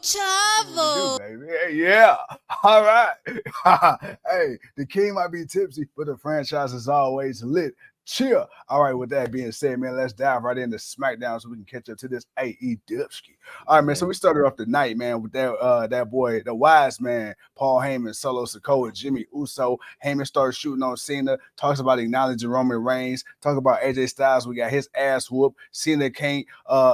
Chavo. Baby. Hey, yeah. All right. Hey, the king might be tipsy, but the franchise is always lit. Chill. All right, with that being said, man, let's dive right into SmackDown so we can catch up to this AE Dipski. All right, man. So we started off the night, man, with that boy, the wise man, Paul Heyman, Solo Sikoa, Jimmy Uso. Heyman started shooting on Cena, talks about acknowledging Roman Reigns, talk about AJ Styles. We got his ass whooped. Cena can't,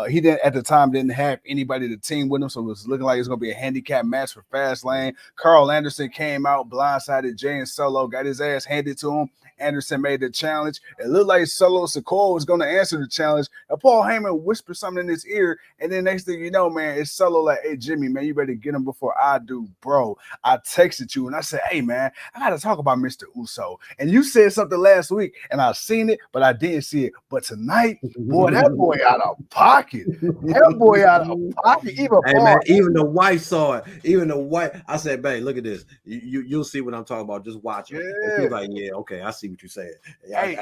he didn't at the time didn't have anybody to team with him, so it was looking like it's gonna be a handicap match for Fastlane. Carl Anderson came out, blindsided Jay and Solo, got his ass handed to him. Anderson made the challenge. It looked like Solo Sikoa was going to answer the challenge. And Paul Heyman whispered something in his ear. And then next thing you know, man, it's Solo like, hey, Jimmy, man, you better get him before I do, bro. I texted you and I said, hey, man, I got to talk about Mr. Uso. And you said something last week and I seen it, but I didn't see it. But tonight, boy, that boy out of pocket. That boy out of pocket. Even hey, Paul, man, even the wife saw it. Even the wife. I said, babe, look at this. You'll see what I'm talking about. Just watch it. Yeah. And she's like, yeah, okay, I see what you're saying. Hey,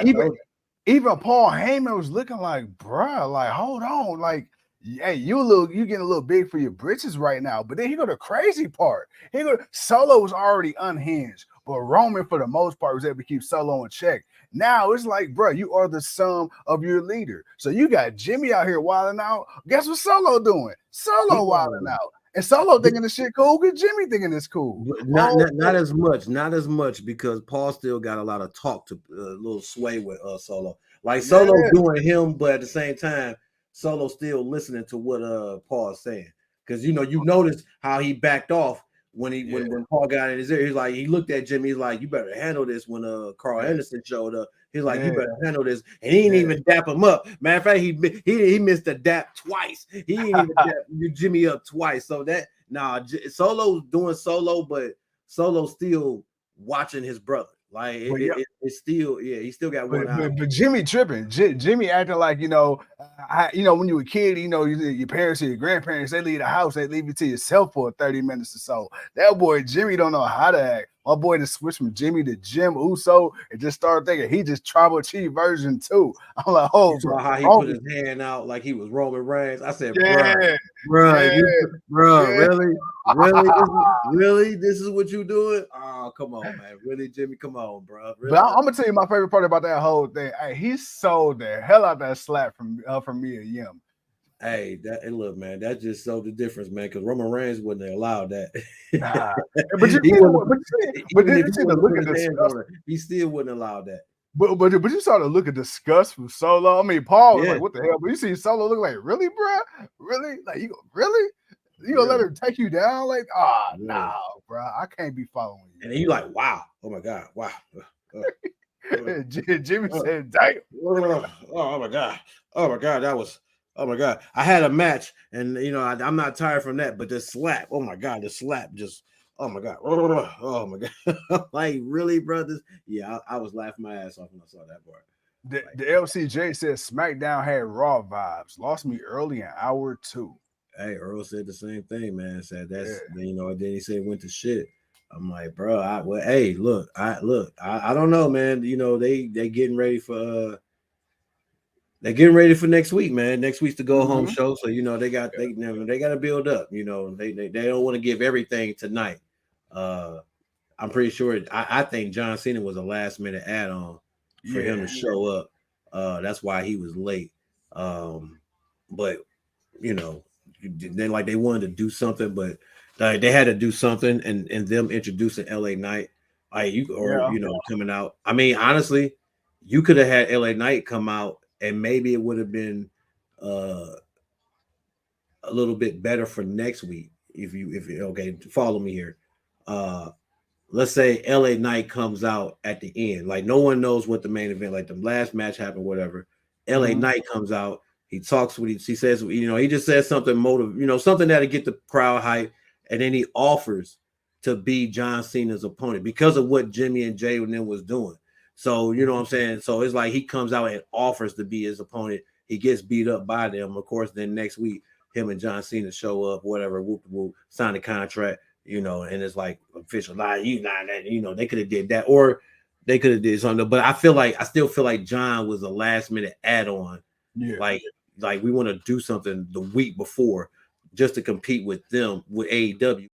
even Paul Heyman was looking like, bruh, like, hold on, like, hey, you getting a little big for your britches right now. But then he go the crazy part. Solo was already unhinged, but Roman for the most part was able to keep Solo in check. Now it's like, bro, you are the sum of your leader. So you got Jimmy out here wilding out. Guess what Solo doing? Solo wilding out. And Solo thinking this shit cool because Jimmy thinking it's cool. Not as much because Paul still got a lot of talk to little sway with Solo. Like Solo doing him, but at the same time, Solo still listening to what Paul's saying. Because you noticed how he backed off when Paul got in his ear. He's like, he looked at Jimmy, he's like, you better handle this when Carl Anderson showed up. He's like, you better handle this. And he didn't even dap him up. Matter of fact, he missed the dap twice. He didn't even dap Jimmy up twice. So that Solo's doing Solo, but Solo's still watching his brother. Like it's still, he still got one eye. But Jimmy tripping. Jimmy acting like, when you were a kid, your parents or your grandparents, they leave the house, they leave you to yourself for 30 minutes or so. That boy Jimmy don't know how to act. My boy just switched from Jimmy to Jim Uso and just started thinking he just Tribal Chief version 2. I'm like, you saw how he put his hand out like he was Roman Reigns. I said, really? This is what you doing? Oh, come on, man. Really, Jimmy? Come on, bro. Really? But I'm gonna tell you my favorite part about that whole thing. Hey, he sold the hell out that slap from me and Yim. Hey, look, man, that just showed the difference, man. Because Roman Reigns wouldn't have allowed that. But you see the look at disgust. He still wouldn't allow that. But you saw the look of disgust from Solo. I mean, Paul was like, "What the hell?" But you see Solo look like, "Really, bro? Really? Like you really? You gonna let her take you down? Like, no, bro, I can't be following you." And then you like, "Wow, oh my god, wow." Jimmy said, "Damn, oh my god, that was." Oh my god, I had a match, and I'm not tired from that. But the slap, oh my god, the slap just, oh my god, oh my god, like really, brothers? Yeah, I was laughing my ass off when I saw that part. The LCJ said SmackDown had Raw vibes. Lost me early in hour 2. Hey, Earl said the same thing, man. Said that's then he said it went to shit. I'm like, bro, I don't know, man. They getting ready for. They're getting ready for next week, man. Next week's the go home show, so they got to build up. They don't want to give everything tonight. I'm pretty sure. I think John Cena was a last minute add on for him to show up. That's why he was late. But then like they wanted to do something, but they had to do something, and them introducing LA Knight, coming out. I mean, honestly, you could have had LA Knight come out. And maybe it would have been a little bit better for next week if you follow me here. Let's say LA Knight comes out at the end, like no one knows what the main event, like the last match happened, whatever. LA Knight comes out, he talks what he says, he just says something something that'll get the crowd hype, and then he offers to be John Cena's opponent because of what Jimmy and Jay and them was doing. So, you know what I'm saying? So it's like he comes out and offers to be his opponent. He gets beat up by them. Of course, then next week, him and John Cena show up, whatever, whoop, sign the contract, and it's like official. Like, they could have did that, or they could have did something. But I still feel like John was a last minute add-on. Yeah. Like we want to do something the week before. just to compete with them with AEW.